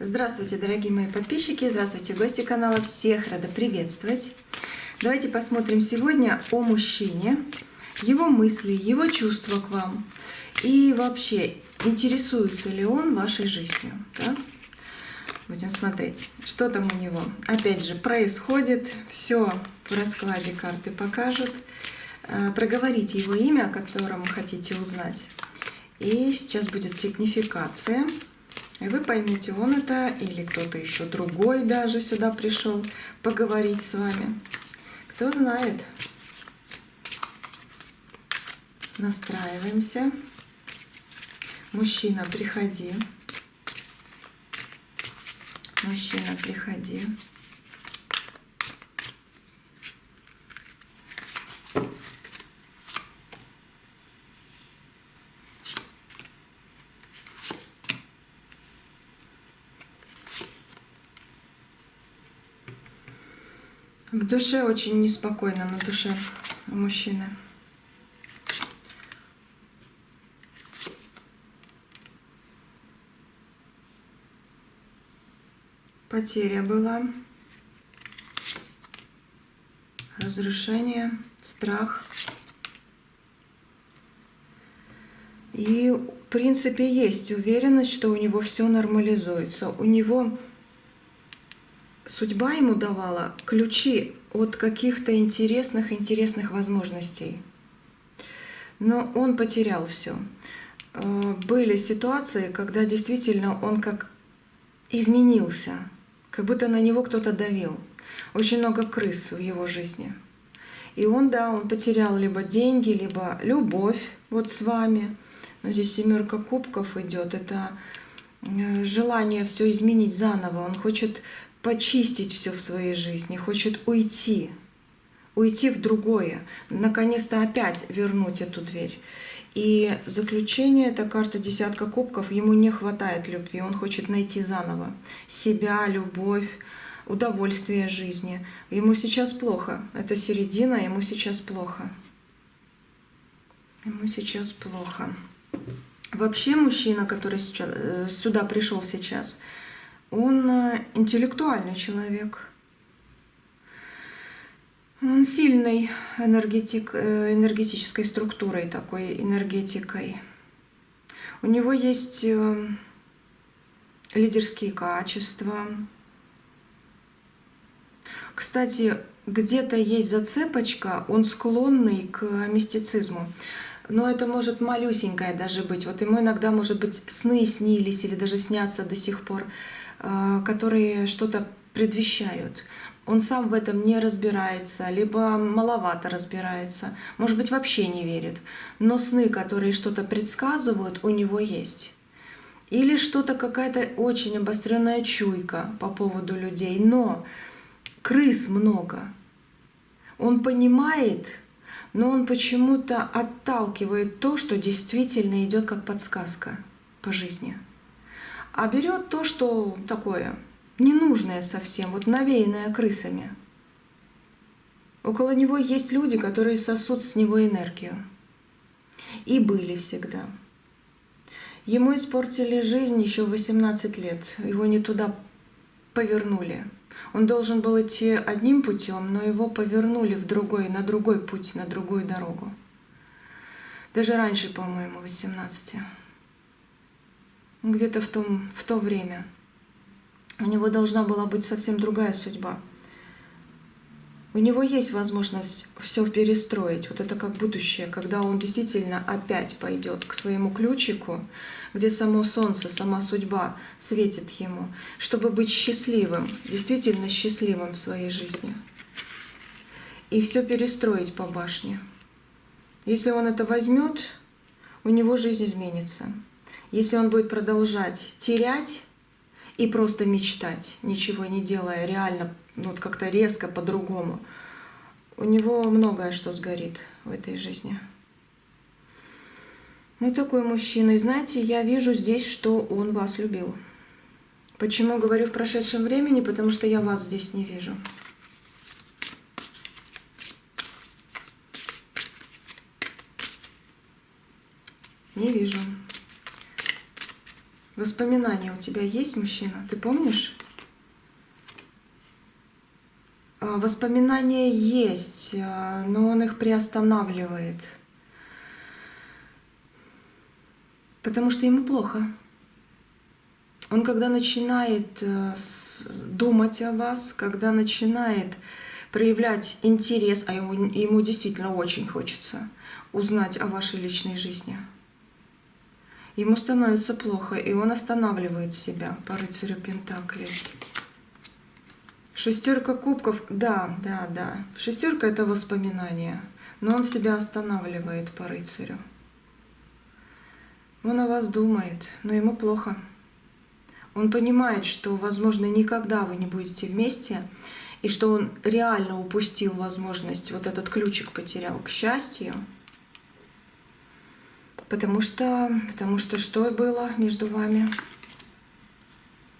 Здравствуйте, дорогие мои подписчики, здравствуйте, гости канала, всех рада приветствовать. Давайте посмотрим сегодня о мужчине, его мысли, его чувства к вам и вообще, интересуется ли он вашей жизнью. Да? Будем смотреть, что там у него. Опять же, происходит, все в раскладе карты покажут. Проговорите его имя, о котором хотите узнать. И сейчас будет сигнификация. И вы поймете, он это или кто-то еще другой даже сюда пришел поговорить с вами. Кто знает. Настраиваемся. Мужчина, приходи. Мужчина, приходи. В душе очень неспокойно, на душе у мужчины. Потеря была, разрушение, страх. И в принципе есть уверенность, что у него все нормализуется. У него судьба ему давала ключи от каких-то интересных возможностей. Но он потерял все. Были ситуации, когда действительно он как изменился, как будто на него кто-то давил. Очень много крыс в его жизни. И он потерял либо деньги, либо любовь вот с вами. Но здесь 7 кубков идет. Это желание все изменить заново. Он хочет почистить все в своей жизни, хочет уйти в другое, наконец-то опять вернуть эту дверь. И заключение, это карта 10 кубков, ему не хватает любви, он хочет найти заново себя, любовь, удовольствие жизни. Ему сейчас плохо, это середина, ему сейчас плохо. Ему сейчас плохо. Вообще мужчина, который сюда пришел сейчас, он интеллектуальный человек. Он сильной энергетической структурой, такой энергетикой. У него есть лидерские качества. Кстати, где-то есть зацепочка, он склонный к мистицизму. Но это может малюсенькое даже быть. Вот ему иногда, может быть, сны снились или даже снятся до сих пор, которые что-то предвещают. Он сам в этом не разбирается, либо маловато разбирается, может быть, вообще не верит. Но сны, которые что-то предсказывают, у него есть. Или что-то, какая-то очень обостренная чуйка по поводу людей. Но крыс много. Он понимает, но он почему-то отталкивает то, что действительно идет как подсказка по жизни. А берет то, что такое ненужное совсем, вот навеянное крысами. Около него есть люди, которые сосут с него энергию. И были всегда. Ему испортили жизнь еще в 18 лет. Его не туда повернули. Он должен был идти одним путем, но его повернули на другой путь, на другую дорогу. Даже раньше, по-моему, 18. Где-то в то время. У него должна была быть совсем другая судьба. У него есть возможность все перестроить. Вот это как будущее, когда он действительно опять пойдет к своему ключику, где само солнце, сама судьба светит ему, чтобы быть счастливым, действительно счастливым в своей жизни. И все перестроить по башне. Если он это возьмет, у него жизнь изменится. Если он будет продолжать терять и просто мечтать, ничего не делая, реально, вот как-то резко по-другому, у него многое что сгорит в этой жизни. Ну, такой мужчина. И знаете, я вижу здесь, что он вас любил. Почему говорю в прошедшем времени? Потому что я вас здесь не вижу. Не вижу. Воспоминания у тебя есть, мужчина? Ты помнишь? Воспоминания есть, но он их приостанавливает. Потому что ему плохо. Он когда начинает думать о вас, когда начинает проявлять интерес, а ему действительно очень хочется узнать о вашей личной жизни, ему становится плохо, и он останавливает себя по рыцарю Пентаклей. Шестерка кубков, да. Шестерка — это воспоминания, но он себя останавливает по рыцарю. Он о вас думает, но ему плохо. Он понимает, что, возможно, никогда вы не будете вместе, и что он реально упустил возможность, вот этот ключик потерял к счастью. Потому что что было между вами?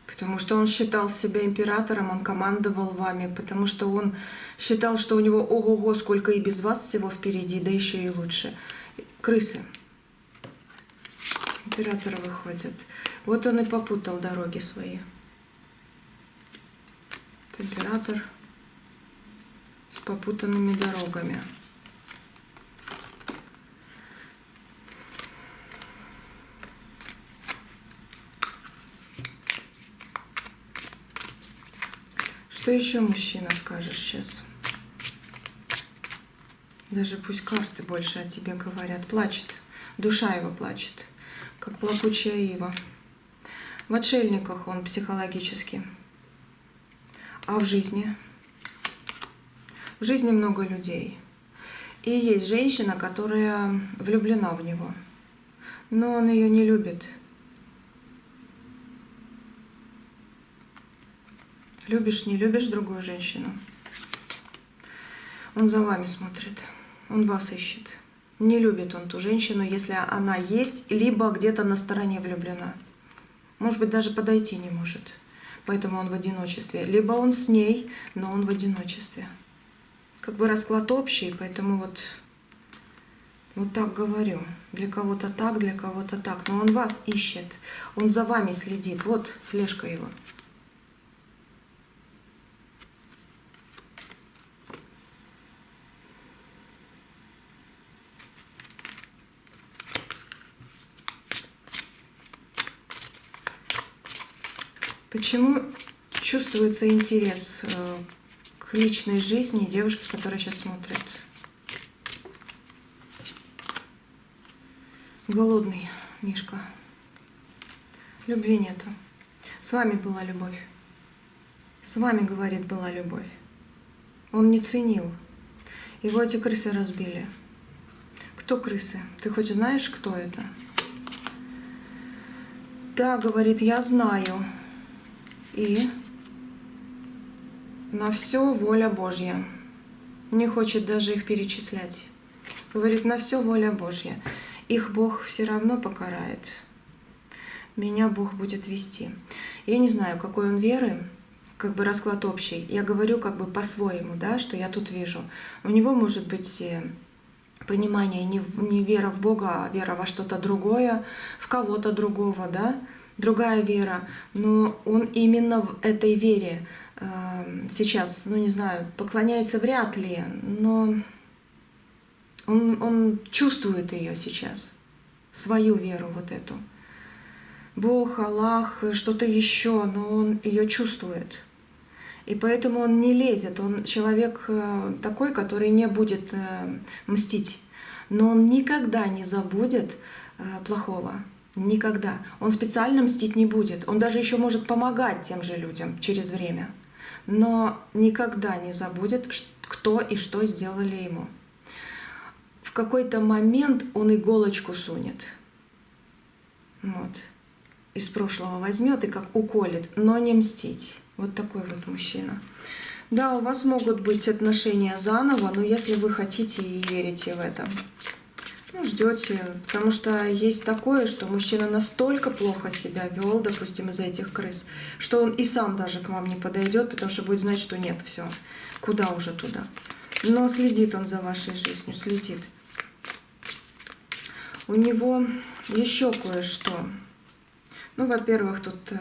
Потому что он считал себя императором, он командовал вами, потому что он считал, что у него ого-го, сколько и без вас всего впереди, да еще и лучше. Крысы. Император выходит. Вот он и попутал дороги свои. Император с попутанными дорогами. Что еще, мужчина, скажешь сейчас? Даже пусть карты больше о тебе говорят. Плачет. Душа его плачет, как плакучая ива. В отшельниках он психологически. А в жизни? В жизни много людей. И есть женщина, которая влюблена в него. Но он ее не любит. Любишь, не любишь другую женщину? Он за вами смотрит. Он вас ищет. Не любит он ту женщину, если она есть, либо где-то на стороне влюблена. Может быть, даже подойти не может. Поэтому он в одиночестве. Либо он с ней, но он в одиночестве. Как бы расклад общий, поэтому вот так говорю. Для кого-то так, для кого-то так. Но он вас ищет. Он за вами следит. Вот слежка его. Почему чувствуется интерес к личной жизни девушки, которая сейчас смотрит? Голодный Мишка. Любви нету. С вами была любовь. С вами, говорит, была любовь. Он не ценил. Его эти крысы разбили. Кто крысы? Ты хоть знаешь, кто это? Да, говорит, я знаю. И на все воля Божья. Не хочет даже их перечислять. Говорит, на все воля Божья. Их Бог все равно покарает. Меня Бог будет вести. Я не знаю, какой он веры, как бы расклад общий. Я говорю как бы по-своему, да, что я тут вижу. У него может быть понимание не вера в Бога, а вера во что-то другое, в кого-то другого, да, другая вера. Но он именно в этой вере сейчас, ну не знаю, поклоняется вряд ли, но он чувствует ее сейчас, свою веру вот эту. Бог, Аллах, что-то еще, но он ее чувствует. И поэтому он не лезет, он человек такой, который не будет мстить. Но он никогда не забудет плохого. Никогда. Он специально мстить не будет. Он даже еще может помогать тем же людям через время. Но никогда не забудет, кто и что сделали ему. В какой-то момент он иголочку сунет. Вот. Из прошлого возьмет и как уколет, но не мстить. Вот такой вот мужчина. Да, у вас могут быть отношения заново, но если вы хотите и верите в это, ну, ждете. Потому что есть такое, что мужчина настолько плохо себя вел, допустим, из-за этих крыс, что он и сам даже к вам не подойдет, потому что будет знать, что нет, все, куда уже туда. Но следит он за вашей жизнью, следит. У него еще кое-что. Ну, во-первых, тут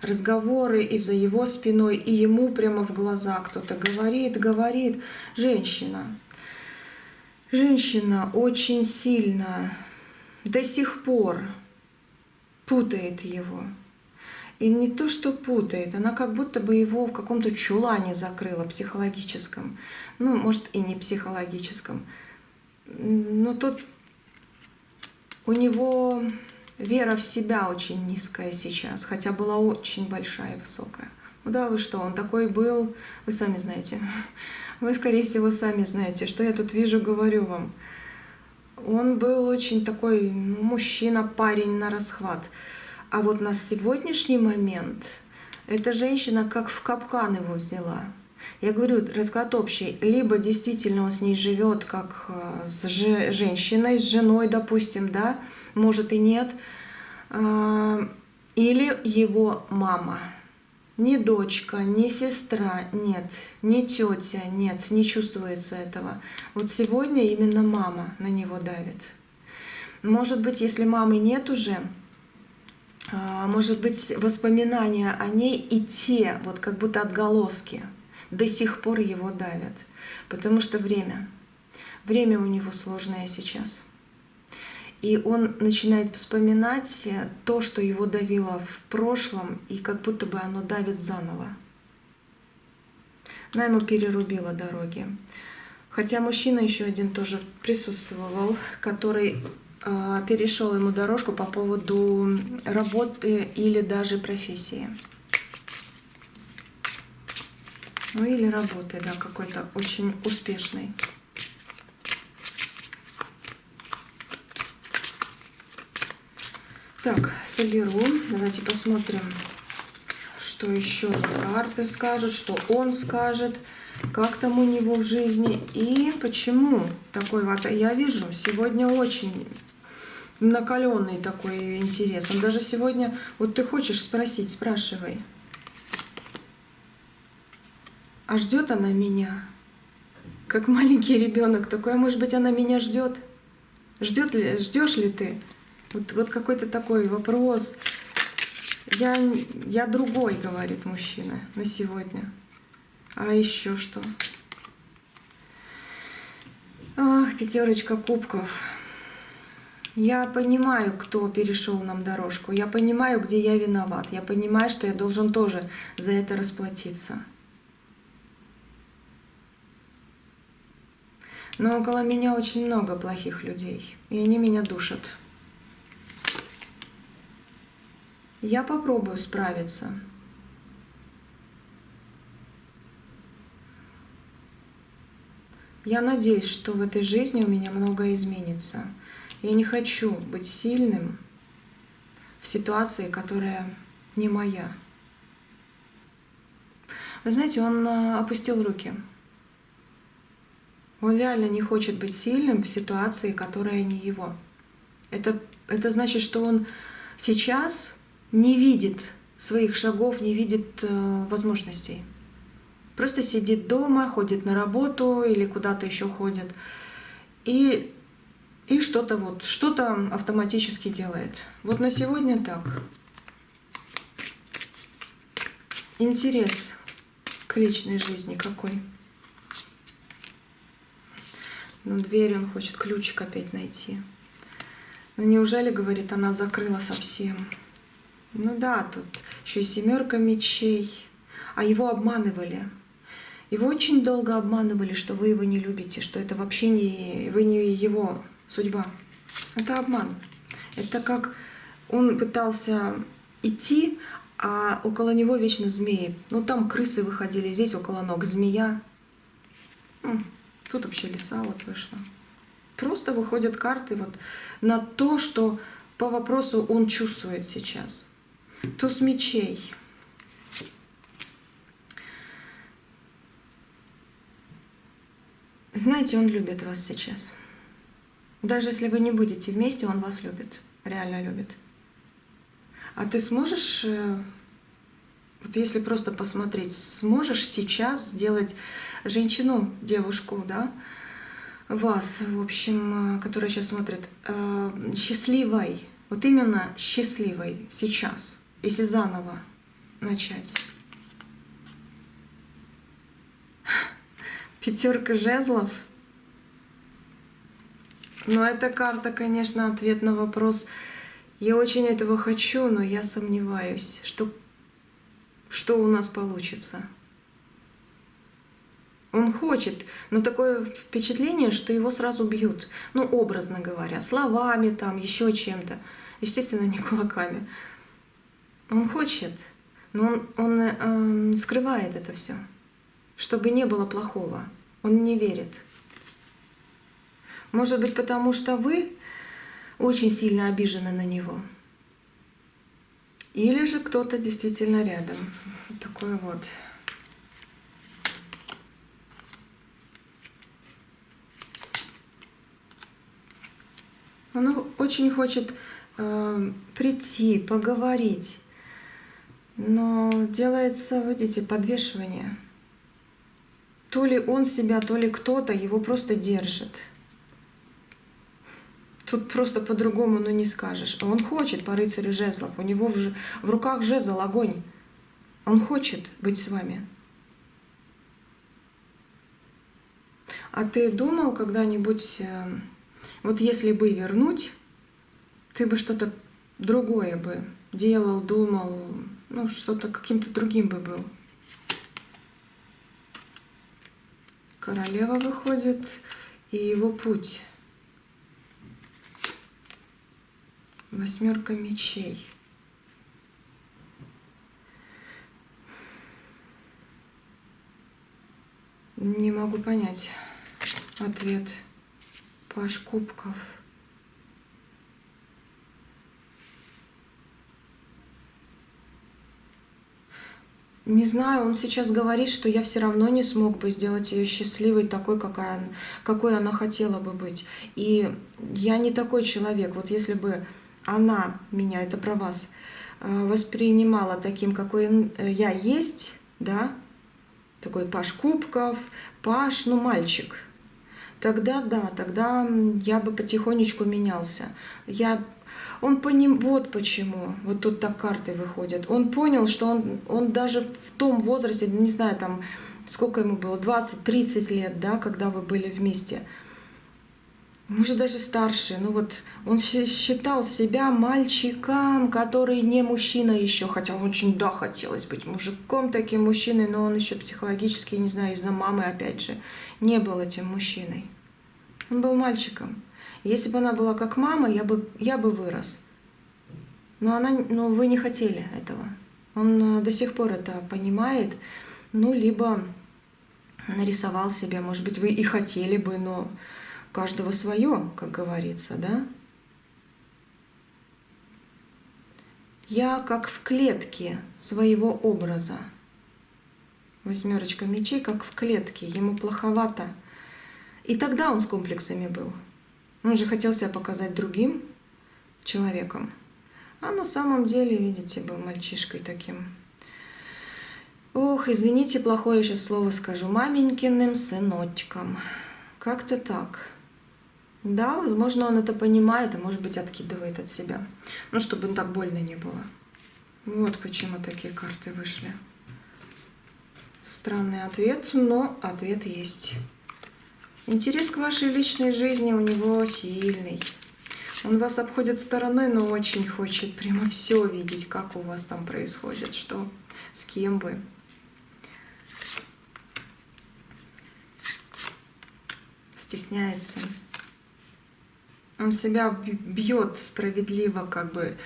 разговоры и за его спиной, и ему прямо в глаза кто-то говорит. Женщина. Женщина очень сильно до сих пор путает его. И не то, что путает, она как будто бы его в каком-то чулане закрыла психологическом. Ну, может, и не психологическом. Но тут у него вера в себя очень низкая сейчас, хотя была очень большая и высокая. Ну да, вы что, он такой был, вы сами знаете. Вы, скорее всего, сами знаете, что я тут вижу, говорю вам. Он был очень такой мужчина, парень на расхват. А вот на сегодняшний момент эта женщина как в капкан его взяла. Я говорю, расклад общий. Либо действительно он с ней живет как с женщиной, с женой, допустим, да, может и нет. Или его мама. Ни дочка, ни сестра, нет, ни тетя, нет, не чувствуется этого. Вот сегодня именно мама на него давит. Может быть, если мамы нет уже, может быть, воспоминания о ней и те, вот как будто отголоски, до сих пор его давят. Потому что время у него сложное сейчас. И он начинает вспоминать то, что его давило в прошлом, и как будто бы оно давит заново. Она ему перерубила дороги. Хотя мужчина еще один тоже присутствовал, который перешел ему дорожку по поводу работы или даже профессии. Ну или работы, да, какой-то очень успешной. Так, соберу. Давайте посмотрим, что еще карты скажут, что он скажет, как там у него в жизни и почему такой вот. Я вижу, сегодня очень накаленный такой интерес. Он даже сегодня, вот ты хочешь спросить, спрашивай. А ждет она меня? Как маленький ребенок такой, а может быть, она меня ждет? Ждешь ли ты? Вот какой-то такой вопрос. Я другой, говорит мужчина на сегодня. А еще что? Ах, 5 кубков. Я понимаю, кто перешел нам дорожку. Я понимаю, где я виноват. Я понимаю, что я должен тоже за это расплатиться. Но около меня очень много плохих людей, и они меня душат. Я попробую справиться. Я надеюсь, что в этой жизни у меня многое изменится. Я не хочу быть сильным в ситуации, которая не моя. Вы знаете, он опустил руки. Он реально не хочет быть сильным в ситуации, которая не его. Это значит, что он сейчас не видит своих шагов, не видит возможностей. Просто сидит дома, ходит на работу или куда-то еще ходит. И что-то автоматически делает. Вот на сегодня так. Интерес к личной жизни какой? Ну, дверь он хочет, ключик опять найти. Ну, неужели, говорит, она закрыла совсем? Ну да, тут еще и 7 мечей. А его обманывали. Его очень долго обманывали, что вы его не любите, что это вообще вы не его судьба. Это обман. Это как он пытался идти, а около него вечно змеи. Ну там крысы выходили, здесь около ног змея. Тут вообще лиса вот вышла. Просто выходят карты вот на то, что по вопросу он чувствует сейчас. Туз мечей. Знаете, он любит вас сейчас. Даже если вы не будете вместе, он вас любит. Реально любит. А ты сможешь, вот если просто посмотреть, сможешь сейчас сделать женщину, девушку, да, вас, в общем, которая сейчас смотрит, счастливой, Вот именно счастливой сейчас, если заново начать. Пятерка жезлов. Но эта карта, конечно, ответ на вопрос. Я очень этого хочу, но я сомневаюсь, что у нас получится. Он хочет, но такое впечатление, что его сразу бьют. Ну, образно говоря, словами там, еще чем-то. Естественно, не кулаками. Он хочет, но он скрывает это все, чтобы не было плохого. Он не верит. Может быть, потому что вы очень сильно обижены на него. Или же кто-то действительно рядом. Такое вот. Он очень хочет прийти, поговорить, но делается, видите, подвешивание. То ли он себя, то ли кто-то его просто держит. Тут просто по-другому, ну не скажешь. А он хочет по рыцарю жезлов, у него в руках жезл, огонь. Он хочет быть с вами. А ты думал когда-нибудь, вот если бы вернуть, ты бы что-то другое бы делал, думал, ну что-то каким-то другим бы был? Королева выходит, и его путь. Восьмерка мечей. Не могу понять ответ. Паж кубков. Не знаю, он сейчас говорит, что я все равно не смог бы сделать ее счастливой, такой, какой она хотела бы быть. И я не такой человек. Вот если бы она меня, это про вас, воспринимала таким, какой я есть, да, такой паж кубков, паж, ну, мальчик, тогда да, тогда я бы потихонечку менялся. Вот почему, вот тут так карты выходят. Он понял, что он даже в том возрасте, не знаю, там, сколько ему было, 20-30 лет, да, когда вы были вместе, может, даже старше, ну вот, он считал себя мальчиком, который не мужчина еще, хотя очень, да, хотелось быть мужиком, таким мужчиной, но он еще психологически, не знаю, из-за мамы, опять же, не был этим мужчиной. Он был мальчиком. Если бы она была как мама, я бы вырос. Но вы не хотели этого. Он до сих пор это понимает. Ну, либо нарисовал себе, может быть, вы и хотели бы, но у каждого свое, как говорится, да? Я как в клетке своего образа. Восьмерочка мечей, как в клетке, ему плоховато. И тогда он с комплексами был. Он же хотел себя показать другим человеком. А на самом деле, видите, был мальчишкой таким. Ох, извините, плохое сейчас слово скажу. Маменькиным сыночком. Как-то так. Да, возможно, он это понимает, а может быть, откидывает от себя. Ну, чтобы так больно не было. Вот почему такие карты вышли. Странный ответ, но ответ есть. Интерес к вашей личной жизни у него сильный. Он вас обходит стороной, но очень хочет прямо все видеть, как у вас там происходит, что, с кем вы. Стесняется. Он себя бьет справедливо, как бы,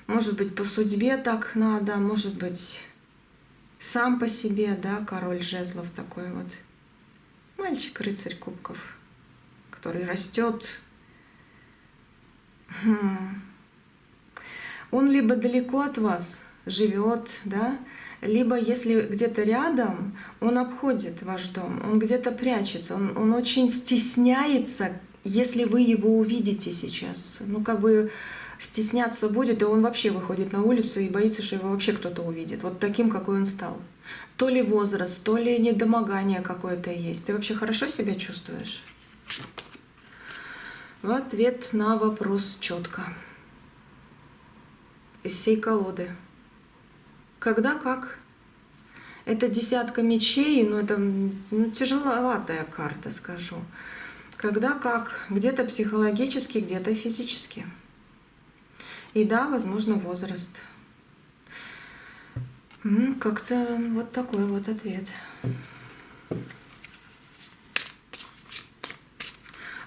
может быть, по судьбе так надо, может быть, сам по себе, да, король жезлов такой вот. Мальчик, рыцарь кубков, который растет. Он либо далеко от вас живет, да, либо если где-то рядом, он обходит ваш дом, он где-то прячется, он очень стесняется, если вы его увидите сейчас. Ну, как бы стесняться будет, и он вообще выходит на улицу и боится, что его вообще кто-то увидит. Вот таким, какой он стал. То ли возраст, то ли недомогание какое-то есть. Ты вообще хорошо себя чувствуешь? В ответ на вопрос четко. из всей колоды. Когда как? Это десятка мечей, но это тяжеловатая карта, скажу. Когда как? Где-то психологически, где-то физически. И да, возможно, возраст. Как-то вот такой вот ответ.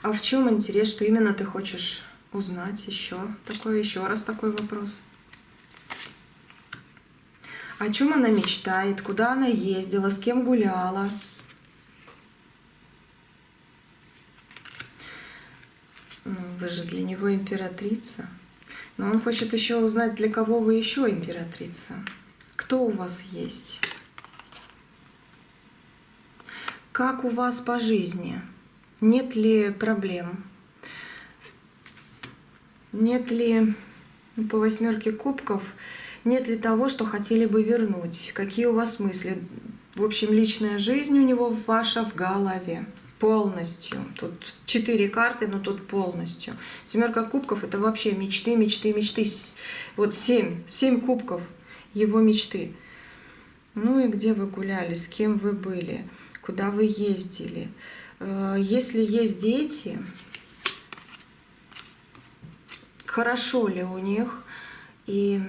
А в чем интерес, что именно ты хочешь узнать еще раз такой вопрос? О чем она мечтает, куда она ездила, с кем гуляла? Вы же для него императрица. Но он хочет еще узнать, для кого вы еще императрица. Кто у вас есть? Как у вас по жизни? Нет ли проблем? Нет ли по 8 кубков, нет ли того, что хотели бы вернуть? Какие у вас мысли? В общем, личная жизнь у него ваша в голове. Полностью. Тут 4 карты, но тут полностью. 7 кубков — это вообще мечты, мечты, мечты. Вот 7 кубков его мечты. Ну и где вы гуляли, с кем вы были, куда вы ездили. Если есть дети, хорошо ли у них, и,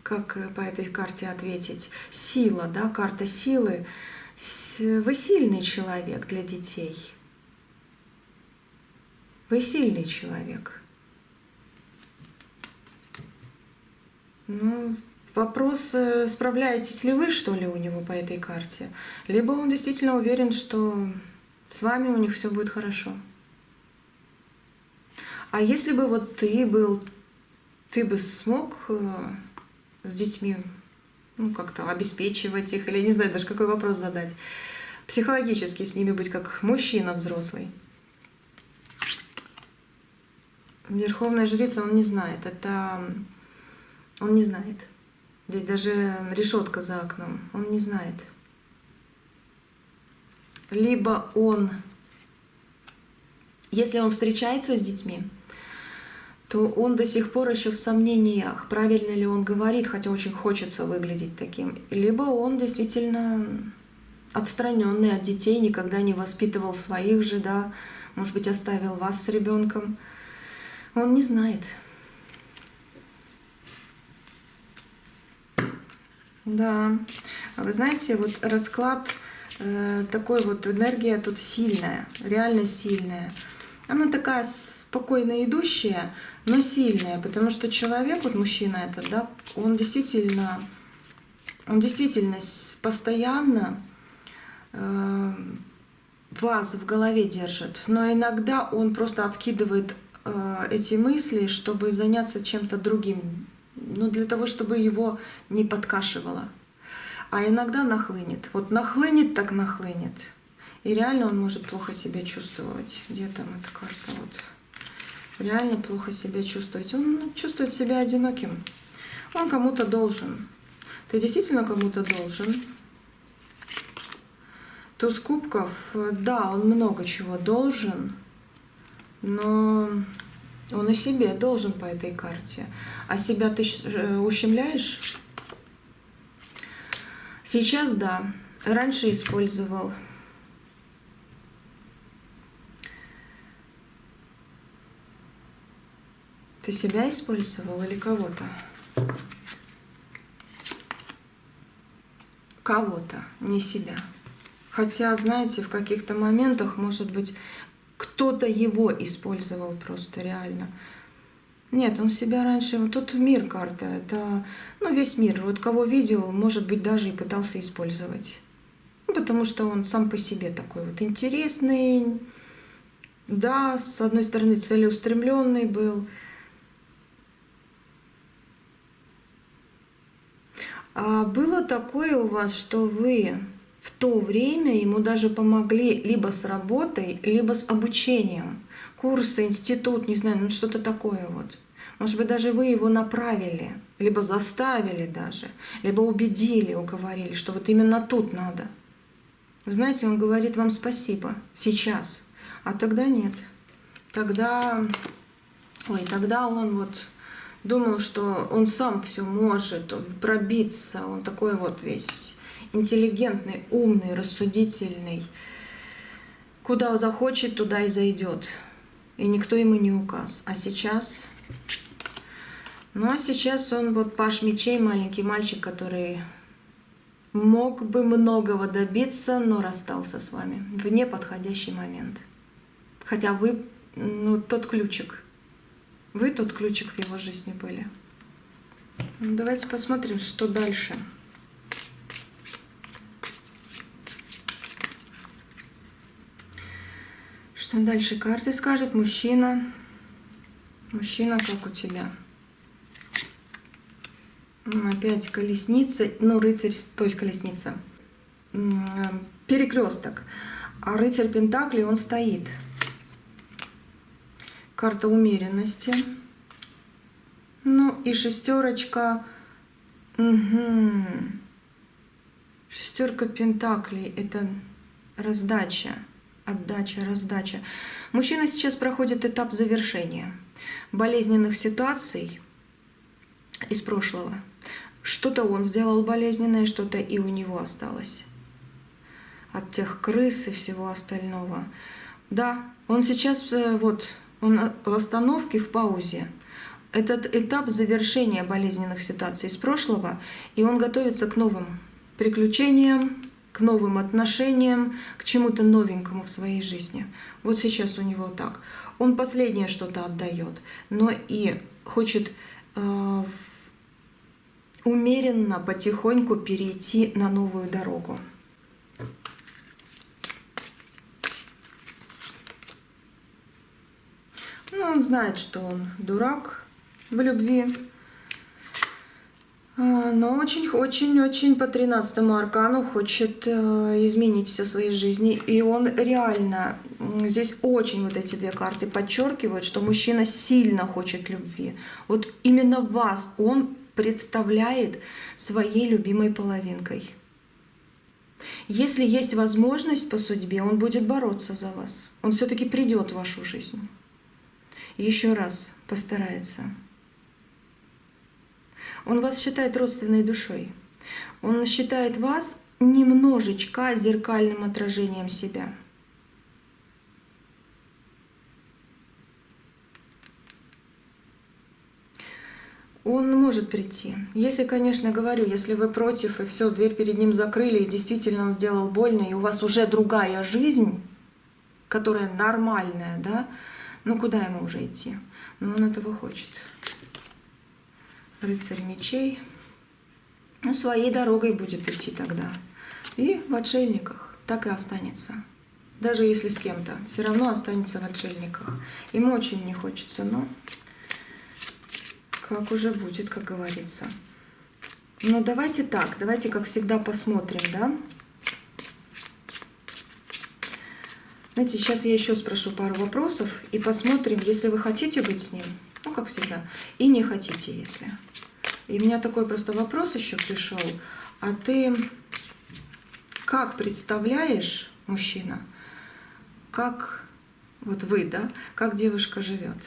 как по этой карте ответить, сила, да, карта силы. Вы сильный человек для детей. Вы сильный человек. Вопрос, справляетесь ли вы, что ли, у него по этой карте, либо он действительно уверен, что с вами у них все будет хорошо. А если бы вот ты бы смог с детьми, как-то обеспечивать их, или не знаю даже, какой вопрос задать, психологически с ними быть как мужчина взрослый? Верховная жрица, он не знает, он не знает. Здесь даже решетка за окном. Он не знает. Либо если он встречается с детьми, то он до сих пор еще в сомнениях, правильно ли он говорит, хотя очень хочется выглядеть таким. Либо он действительно отстраненный от детей, никогда не воспитывал своих же, да, может быть, оставил вас с ребенком. Он не знает. Да, вы знаете, вот расклад такой вот, энергия тут сильная, реально сильная. Она такая спокойно идущая, но сильная, потому что человек, вот мужчина этот, да, он действительно постоянно вас в голове держит, но иногда он просто откидывает эти мысли, чтобы заняться чем-то другим, для того, чтобы его не подкашивало. А иногда нахлынет. Вот нахлынет, так нахлынет. И реально он может плохо себя чувствовать. Где там эта карта? Вот. Реально плохо себя чувствовать. Он чувствует себя одиноким. Он кому-то должен. Ты действительно кому-то должен. Туз кубков, да, он много чего должен, но он и себе должен по этой карте. А себя ты ущемляешь? Сейчас да, раньше использовал. Ты себя использовал или кого-то? Кого-то, не себя. Хотя, знаете, в каких-то моментах, может быть, кто-то его использовал просто реально. Нет, он себя раньше... Тут мир карта, это весь мир. Вот кого видел, может быть, даже и пытался использовать. Потому что он сам по себе такой вот интересный. Да, с одной стороны, целеустремленный был. А было такое у вас, что вы в то время ему даже помогли либо с работой, либо с обучением. Курсы, институт, не знаю, что-то такое вот. Может быть, даже вы его направили, либо заставили даже, либо убедили, уговорили, что вот именно тут надо. Вы знаете, он говорит вам спасибо сейчас, а тогда нет. Тогда он вот Думал, что он сам все может пробиться. Он такой вот весь интеллигентный, умный, рассудительный. Куда захочет, туда и зайдет. И никто ему не указ. А сейчас... Ну а сейчас он вот паш мечей, маленький мальчик, который мог бы многого добиться, но расстался с вами в неподходящий момент. Хотя вы, ну, тот ключик. Вы тот ключик в его жизни были. Ну, давайте посмотрим, что дальше. Что дальше карты скажут? Мужчина. Мужчина, как у тебя? Опять колесница, ну, рыцарь, то есть колесница. Перекресток. А рыцарь Пентаклей, он стоит. Карта умеренности. Ну и шестерочка. Угу. Шестерка Пентаклей. Это раздача. Отдача, раздача. Мужчина сейчас проходит этап завершения болезненных ситуаций из прошлого. Что-то он сделал болезненное, что-то и у него осталось. От тех крыс и всего остального. Да, он сейчас вот, он в остановке, в паузе. Этот этап завершения болезненных ситуаций из прошлого, и он готовится к новым приключениям, к новым отношениям, к чему-то новенькому в своей жизни. Вот сейчас у него так. Он последнее что-то отдает, но и хочет умеренно, потихоньку перейти на новую дорогу. Ну, он знает, что он дурак в любви, но очень-очень-очень по 13-му аркану хочет изменить все в своей жизни. И он реально, здесь очень вот эти две карты подчеркивают, что мужчина сильно хочет любви. Вот именно вас он представляет своей любимой половинкой. Если есть возможность по судьбе, он будет бороться за вас. Он все-таки придет в вашу жизнь. Еще раз постарается. Он вас считает родственной душой. Он считает вас немножечко зеркальным отражением себя. Он может прийти. Если, конечно, говорю, если вы против, и все, дверь перед ним закрыли, и действительно он сделал больно, и у вас уже другая жизнь, которая нормальная, да, ну куда ему уже идти? Ну он этого хочет. Рыцарь мечей. Ну, своей дорогой будет идти тогда. И в отшельниках так и останется. Даже если с кем-то, все равно останется в отшельниках. Ему очень не хочется, но как уже будет, как говорится. Ну, давайте так, давайте, как всегда, посмотрим, да? Знаете, сейчас я еще спрошу пару вопросов и посмотрим, если вы хотите быть с ним, ну, как всегда, и не хотите, если. И у меня такой просто вопрос еще пришел. А ты как представляешь, мужчина, как, вот вы, да, как девушка живет?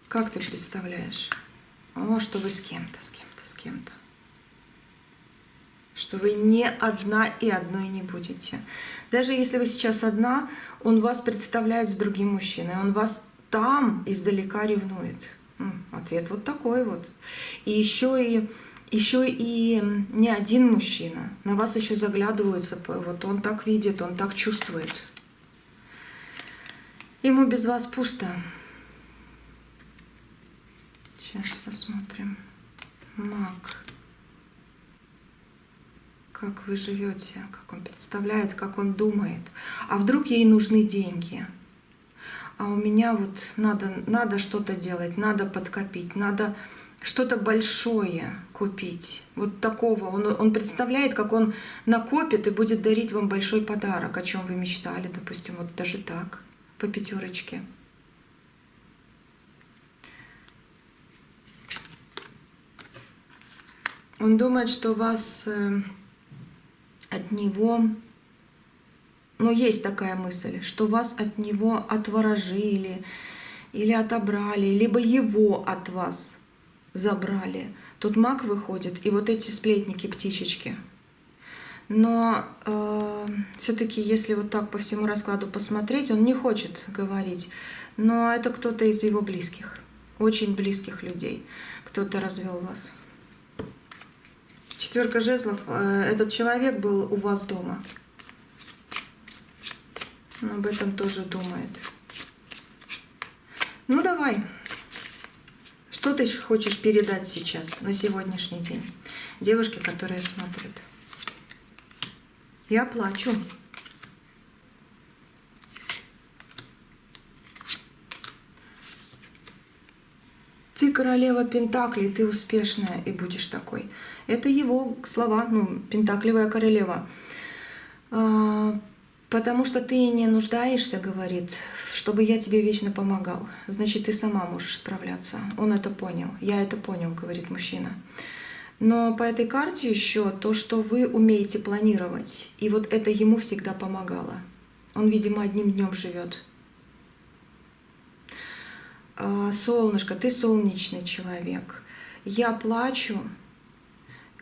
Как ты представляешь? О, что вы с кем-то, с кем-то, с кем-то. Что вы не одна и одной не будете. Даже если вы сейчас одна, он вас представляет с другим мужчиной. Он вас там издалека ревнует. Ответ вот такой вот. И еще и не один мужчина. На вас еще заглядываются. Вот он так видит, он так чувствует. Ему без вас пусто. Сейчас посмотрим. Маг. Как вы живете, как он представляет, как он думает. А вдруг ей нужны деньги? А у меня вот надо что-то делать, надо подкопить, надо что-то большое купить. Вот такого. Он представляет, как он накопит и будет дарить вам большой подарок, о чем вы мечтали, допустим, вот даже так, по пятерочке. Он думает, что у вас от него, ну, есть такая мысль, что вас от него отворожили или отобрали, либо его от вас забрали. Тут маг выходит, и вот эти сплетники, птичечки. Но все-таки, если вот так по всему раскладу посмотреть, он не хочет говорить. Но это кто-то из его близких, очень близких людей. Кто-то развел вас. Четверка жезлов. Этот человек был у вас дома. Он об этом тоже думает. Ну давай. Что ты хочешь передать сейчас, на сегодняшний день? Девушки, которые смотрят. Я плачу. Ты королева Пентаклей, ты успешная и будешь такой. Это его слова, ну, Пентаклевая королева. Потому что ты не нуждаешься, говорит, чтобы я тебе вечно помогал. Значит, ты сама можешь справляться. Он это понял. Я это понял, говорит мужчина. Но по этой карте еще то, что вы умеете планировать. И вот это ему всегда помогало. Он, видимо, одним днем живет. Солнышко, ты солнечный человек. Я плачу,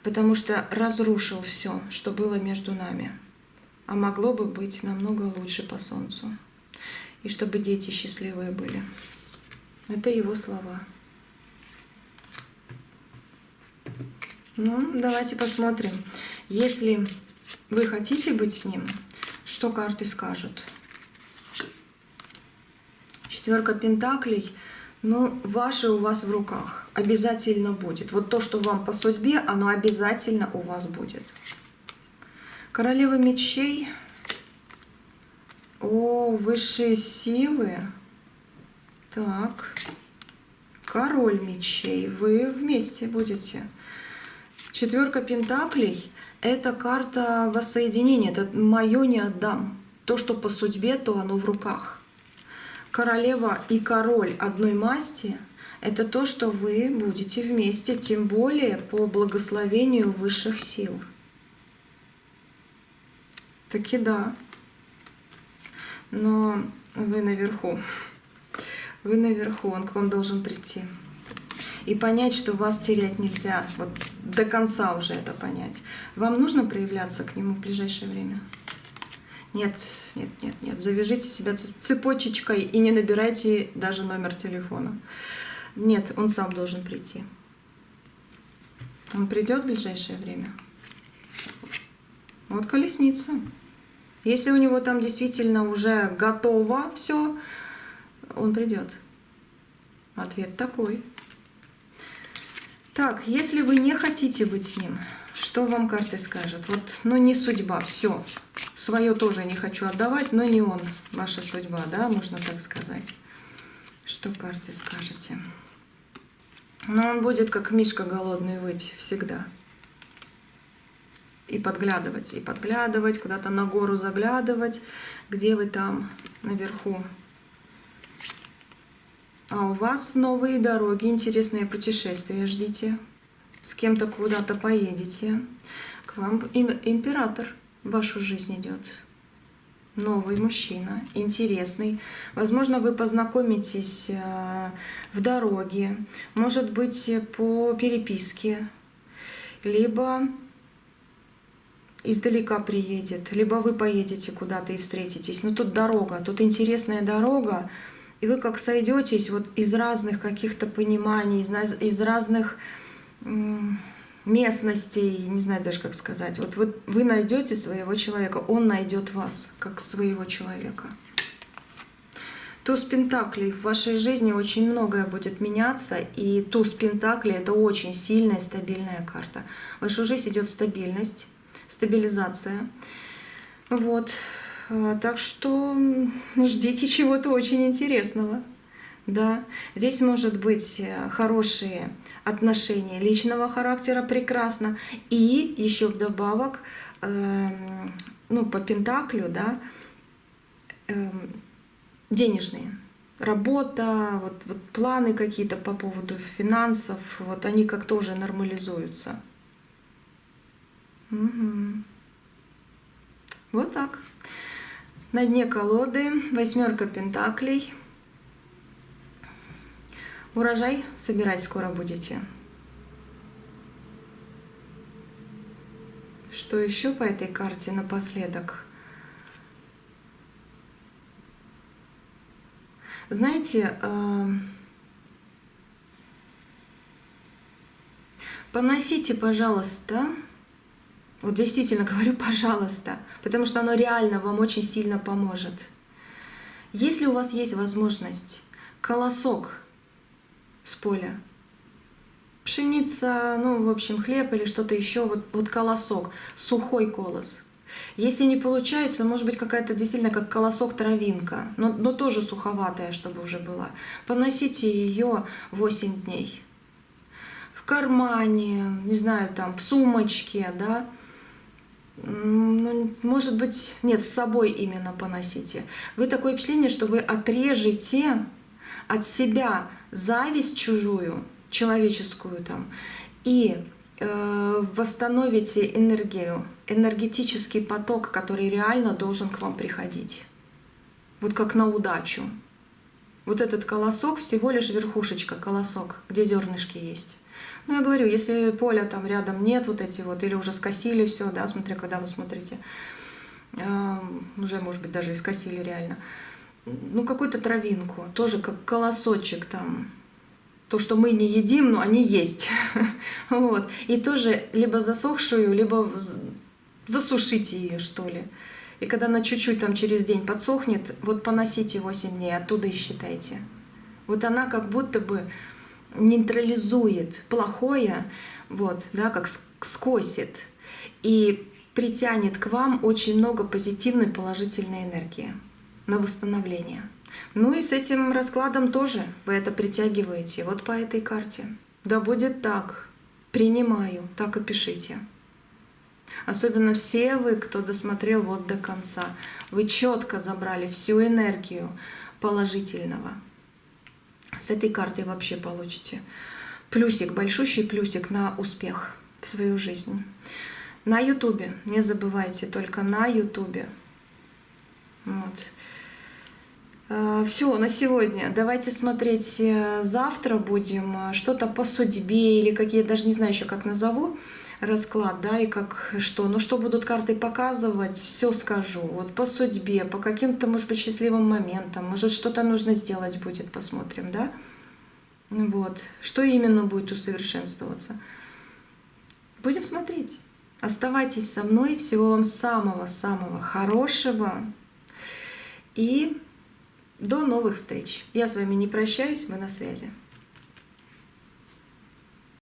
потому что разрушил все, что было между нами. А могло бы быть намного лучше по солнцу. И чтобы дети счастливые были. Это его слова. Ну, давайте посмотрим. Если вы хотите быть с ним, что карты скажут? Четверка пентаклей. Ну, ваше у вас в руках. Обязательно будет. Вот то, что вам по судьбе, оно обязательно у вас будет. Королева мечей. О, высшие силы. Так. Король мечей. Вы вместе будете. Четверка пентаклей – это карта воссоединения. Это мое не отдам. То, что по судьбе, то оно в руках. Королева и король одной масти – это то, что вы будете вместе, тем более по благословению высших сил. Таки да. Но вы наверху. Вы наверху, он к вам должен прийти. И понять, что вас терять нельзя. Вот до конца уже это понять. Вам нужно проявляться к нему в ближайшее время? Нет, нет, нет, нет. Завяжите себя цепочечкой и не набирайте даже номер телефона. Нет, он сам должен прийти. Он придет в ближайшее время. Вот колесница. Если у него там действительно уже готово все, он придет. Ответ такой. Так, если вы не хотите быть с ним, что вам карты скажут? Вот, ну не судьба, все. Свое тоже не хочу отдавать, но не он. Ваша судьба, да, можно так сказать. Что карты скажете? Но он будет как мишка голодный выть всегда. И подглядывать, куда-то на гору заглядывать, где вы там наверху. А у вас новые дороги, интересные путешествия ждите. С кем-то куда-то поедете. К вам император в вашу жизнь идет. Новый мужчина, интересный. Возможно, вы познакомитесь в дороге, может быть, по переписке, либо издалека приедет, либо вы поедете куда-то и встретитесь. Но тут дорога, тут интересная дорога, и вы как сойдетесь вот из разных каких-то пониманий, из разных местностей, не знаю даже как сказать. Вот вы найдете своего человека, он найдет вас как своего человека. Туз Пентаклей. В вашей жизни очень многое будет меняться, и туз Пентаклей — это очень сильная, стабильная карта. В вашу жизнь идет стабильность, стабилизация. Вот. Так что ждите чего-то очень интересного. Да, здесь может быть хорошие отношения личного характера, прекрасно. И еще вдобавок, ну, по Пентаклю, да, денежные. Работа, вот планы какие-то по поводу финансов, вот они как тоже нормализуются. Угу. Вот так. На дне колоды восьмерка пентаклей. Урожай собирать скоро будете. Что еще по этой карте напоследок? Знаете, поносите, пожалуйста, вот действительно говорю, пожалуйста, потому что оно реально вам очень сильно поможет. Если у вас есть возможность колосок с поля, пшеница, ну, в общем, хлеб или что-то еще, вот колосок, сухой колос. Если не получается, может быть, какая-то действительно как колосок травинка, но тоже суховатая, чтобы уже была. Поносите ее 8 дней. В кармане, не знаю, там, в сумочке, да. Ну, может быть, нет, с собой именно поносите. Вы такое впечатление, что вы отрежете от себя зависть чужую, человеческую там, и восстановите энергию, энергетический поток, который реально должен к вам приходить. Вот как на удачу. Вот этот колосок всего лишь верхушечка, колосок, где зернышки есть. Ну, я говорю, если поля там рядом нет, вот эти вот, или уже скосили все, да, смотря, когда вы смотрите, уже, может быть, даже и скосили реально, ну, какую-то травинку, тоже как колосочек там, то, что мы не едим, но они есть. Вот. И тоже либо засохшую, либо засушите ее, что ли. И когда она чуть-чуть там через день подсохнет, вот поносите 8 дней, оттуда и считайте. Вот она как будто бы нейтрализует плохое, вот, да, как скосит, и притянет к вам очень много позитивной, положительной энергии на восстановление. Ну и с этим раскладом тоже вы это притягиваете, вот по этой карте. Да будет так, принимаю, так и пишите. Особенно все вы, кто досмотрел вот до конца, вы четко забрали всю энергию положительного. С этой картой вообще получите плюсик, большущий плюсик на успех в свою жизнь. На Ютубе, не забывайте, только на Ютубе. Вот. Все, на сегодня. Давайте смотреть завтра будем что-то по судьбе или какие, даже не знаю еще как назову расклад, да, и как что. Но что будут карты показывать, все скажу. Вот по судьбе, по каким-то, может быть, счастливым моментам, может, что-то нужно сделать будет, посмотрим, да. Вот. Что именно будет усовершенствоваться. Будем смотреть. Оставайтесь со мной. Всего вам самого-самого хорошего. И до новых встреч. Я с вами не прощаюсь, мы на связи.